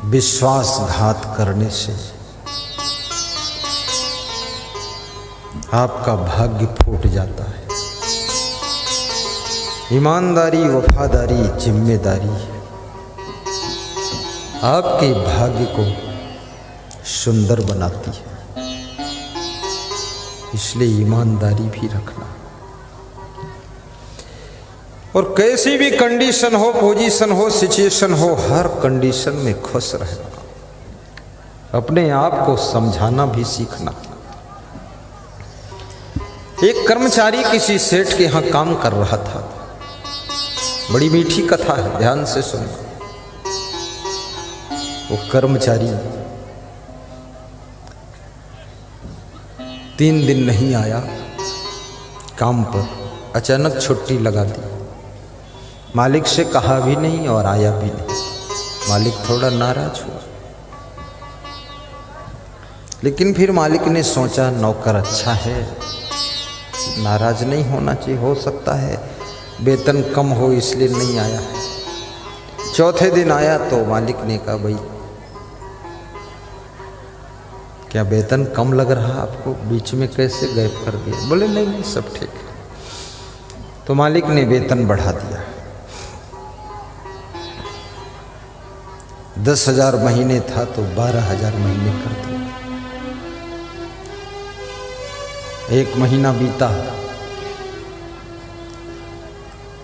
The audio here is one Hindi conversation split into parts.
विश्वासघात करने से आपका भाग्य फूट जाता है। ईमानदारी, वफादारी, जिम्मेदारी आपके भाग्य को सुंदर बनाती है। इसलिए ईमानदारी भी रखना। और कैसी भी कंडीशन हो, पोजीशन हो, सिचुएशन हो, हर कंडीशन में खुश रहना। अपने आप को समझाना भी सीखना। एक कर्मचारी किसी सेठ के यहां काम कर रहा था। बड़ी मीठी कथा है, ध्यान से सुनना। वो कर्मचारी 3 दिन नहीं आया काम पर, अचानक छुट्टी लगा दी। मालिक से कहा भी नहीं और आया भी नहीं। मालिक थोड़ा नाराज हुआ, लेकिन फिर मालिक ने सोचा नौकर अच्छा है, नाराज नहीं होना चाहिए, हो सकता है वेतन कम हो इसलिए नहीं आया है। चौथे दिन आया तो मालिक ने कहा, भाई क्या वेतन कम लग रहा आपको, बीच में कैसे गायब कर दिया? बोले नहीं नहीं सब ठीक है। तो मालिक ने वेतन बढ़ा दिया। 10,000 महीने था तो 12,000 महीने कर दिया। 1 महीना बीता,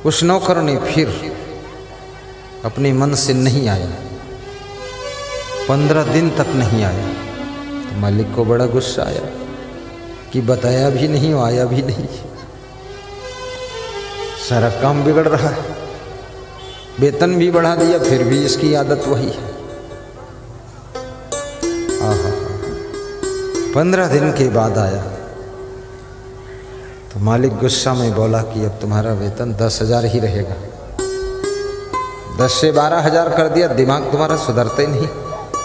उस नौकर ने फिर अपने मन से नहीं आया। 15 दिन तक नहीं आया तो मालिक को बड़ा गुस्सा आया कि बताया भी नहीं, आया भी नहीं, सारा काम बिगड़ रहा है। वेतन भी बढ़ा दिया, फिर भी इसकी आदत वही है। 15 दिन के बाद आया तो मालिक गुस्सा में बोला कि अब तुम्हारा वेतन 10,000 ही रहेगा। 10 से 12,000 कर दिया, दिमाग तुम्हारा सुधरते नहीं,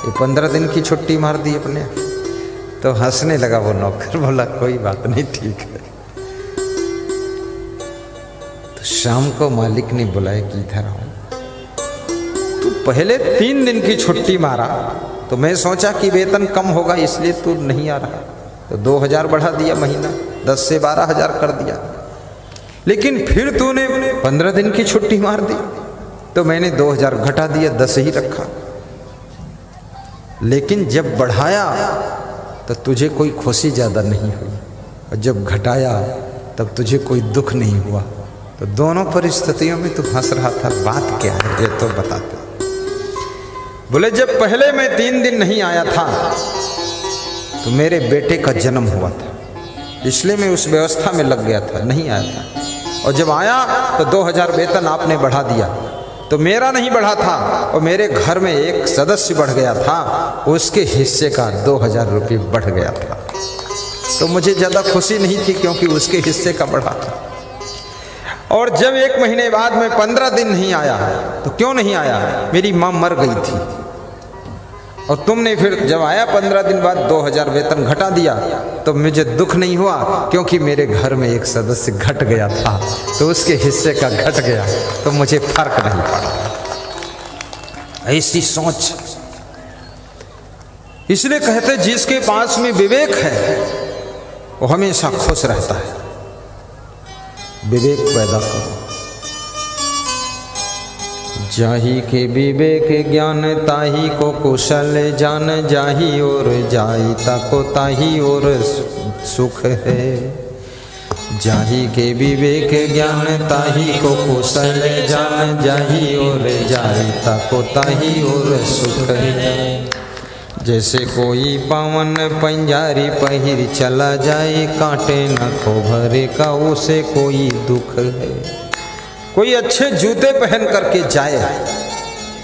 ये 15 दिन की छुट्टी मार दी अपने। तो हंसने लगा वो नौकर, बोला कोई बात नहीं, ठीक है। तो शाम को मालिक ने बुलाया कि इधर आओ, तू पहले 3 दिन की छुट्टी मारा तो मैं सोचा कि वेतन कम होगा इसलिए तू नहीं आ रहा, तो 2,000 बढ़ा दिया महीना, 10 से 12,000 कर दिया। लेकिन फिर तूने 15 दिन की छुट्टी मार दी तो मैंने 2,000 घटा दिया, 10 ही रखा। लेकिन जब बढ़ाया तो तुझे कोई खुशी ज़्यादा नहीं हुई, और जब घटाया तब तुझे कोई दुख नहीं हुआ। तो दोनों परिस्थितियों में तू हंस रहा था, बात क्या है ये तो बताते। बोले जब पहले मैं 3 दिन नहीं आया था तो मेरे बेटे का जन्म हुआ था, इसलिए मैं उस व्यवस्था में लग गया था, नहीं आया था। और जब आया तो 2,000 वेतन आपने बढ़ा दिया, तो मेरा नहीं बढ़ा था और मेरे घर में एक सदस्य बढ़ गया था, उसके हिस्से का 2,000 रुपये बढ़ गया था। तो मुझे ज़्यादा खुशी नहीं थी क्योंकि उसके हिस्से का बढ़ा था। और जब 1 महीने बाद में 15 दिन नहीं आया, तो क्यों नहीं आया? मेरी माँ मर गई थी। और तुमने फिर जब आया 15 दिन बाद 2,000 वेतन घटा दिया, तो मुझे दुख नहीं हुआ क्योंकि मेरे घर में एक सदस्य घट गया था, तो उसके हिस्से का घट गया, तो मुझे फर्क नहीं पड़ा। ऐसी सोच, इसलिए कहते जिसके पास में विवेक है वो हमेशा खुश रहता है। विवेक पैदा करो। जाही के विवेक ज्ञान ताही को कुशल जान, जाही और जाई ताको ताही और सुख है। जाही के विवेक ज्ञान ताही को कुशल जान, जाही और जाई ताको ताही और सुख है। जैसे कोई पावन पंजारी पहिर चला जाए, कांटे न खोभरे का उसे कोई दुख है। कोई अच्छे जूते पहन करके जाए,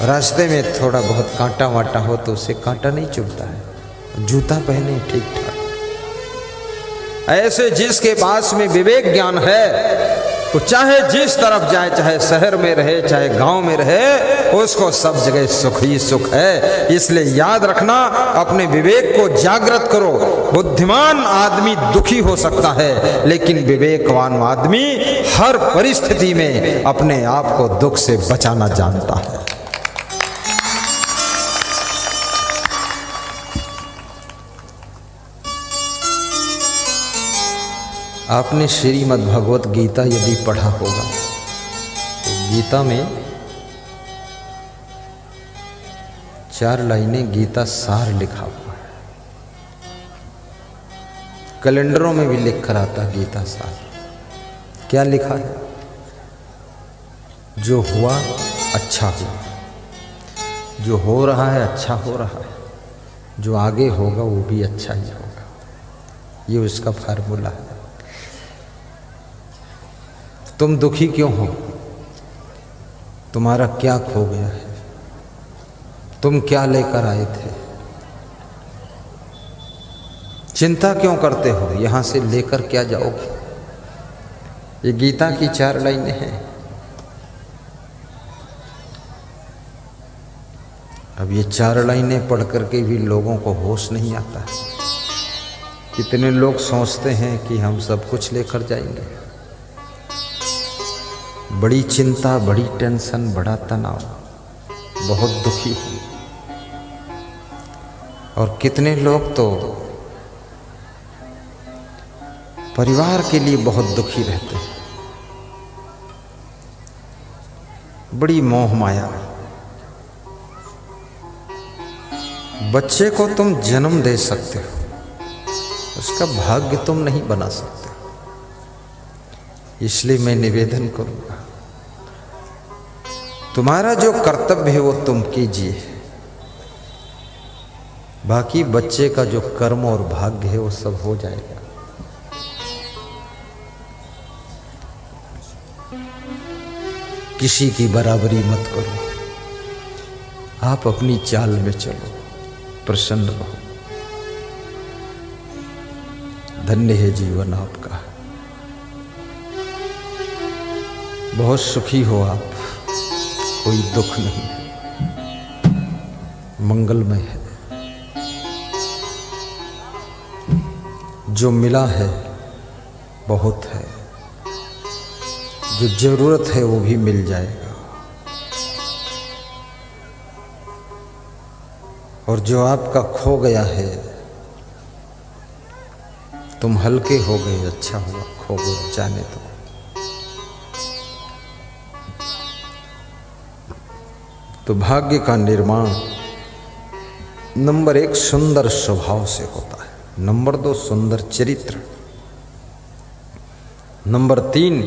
रास्ते में थोड़ा बहुत कांटा वाटा हो तो उसे कांटा नहीं चुभता है, जूता पहने ठीक ठाक। ऐसे जिसके पास में विवेक ज्ञान है वो चाहे जिस तरफ जाए, चाहे शहर में रहे चाहे गांव में रहे, उसको सब जगह सुख ही सुख है। इसलिए याद रखना, अपने विवेक को जागृत करो। बुद्धिमान आदमी दुखी हो सकता है, लेकिन विवेकवान आदमी हर परिस्थिति में अपने आप को दुख से बचाना जानता है। आपने श्रीमद् भगवत गीता यदि पढ़ा होगा तो गीता में 4 लाइनें गीता सार लिखा हुआ है। कैलेंडरों में भी लिख कर आता गीता सार। क्या लिखा है? जो हुआ अच्छा हुआ, जो हो रहा है अच्छा हो रहा है, जो आगे होगा वो भी अच्छा ही होगा। ये उसका फार्मूला है। तुम दुखी क्यों हो? तुम्हारा क्या खो गया है? तुम क्या लेकर आए थे? चिंता क्यों करते हो? यहां से लेकर क्या जाओगे? ये गीता की 4 लाइनें हैं। अब ये 4 लाइनें पढ़ करके भी लोगों को होश नहीं आता। कितने लोग सोचते हैं कि हम सब कुछ लेकर जाएंगे। बड़ी चिंता, बड़ी टेंशन, बड़ा तनाव, बहुत दुखी। और कितने लोग तो परिवार के लिए बहुत दुखी रहते हैं। बड़ी मोह माया। बच्चे को तुम जन्म दे सकते हो, उसका भाग्य तुम नहीं बना सकते। इसलिए मैं निवेदन करूंगा, तुम्हारा जो कर्तव्य है वो तुम कीजिए। बाकी बच्चे का जो कर्म और भाग्य है वो सब हो जाएगा। किसी की बराबरी मत करो, आप अपनी चाल में चलो, प्रसन्न रहो। धन्य है जीवन आपका, बहुत सुखी हो आप, कोई दुख नहीं, मंगलमय है। जो मिला है बहुत है, जो जरूरत है वो भी मिल जाएगा, और जो आपका खो गया है तुम हल्के हो गए, अच्छा हुआ, खो गए, जाने दो। तो भाग्य का निर्माण नंबर 1 सुंदर स्वभाव से होता है, नंबर 2 सुंदर चरित्र, नंबर 3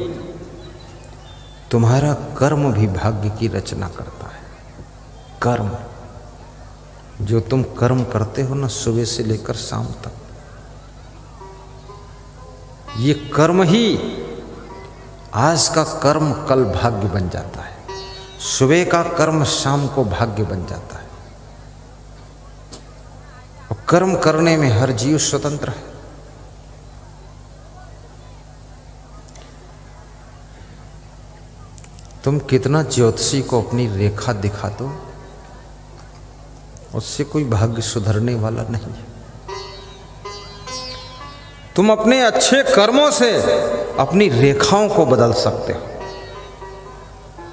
तुम्हारा कर्म भी भाग्य की रचना करता है। कर्म, जो तुम कर्म करते हो ना सुबह से लेकर शाम तक, ये कर्म ही आज का कर्म कल भाग्य बन जाता है। सुबह का कर्म शाम को भाग्य बन जाता है। और कर्म करने में हर जीव स्वतंत्र है। तुम कितना ज्योतिषी को अपनी रेखा दिखा दो, उससे कोई भाग्य सुधरने वाला नहीं है। तुम अपने अच्छे कर्मों से अपनी रेखाओं को बदल सकते हो,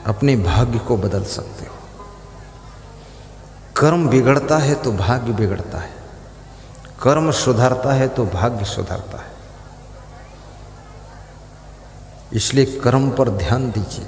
अपने भाग्य को बदल सकते हो। कर्म बिगड़ता है तो भाग्य बिगड़ता है, कर्म सुधरता है तो भाग्य सुधरता है। इसलिए कर्म पर ध्यान दीजिए।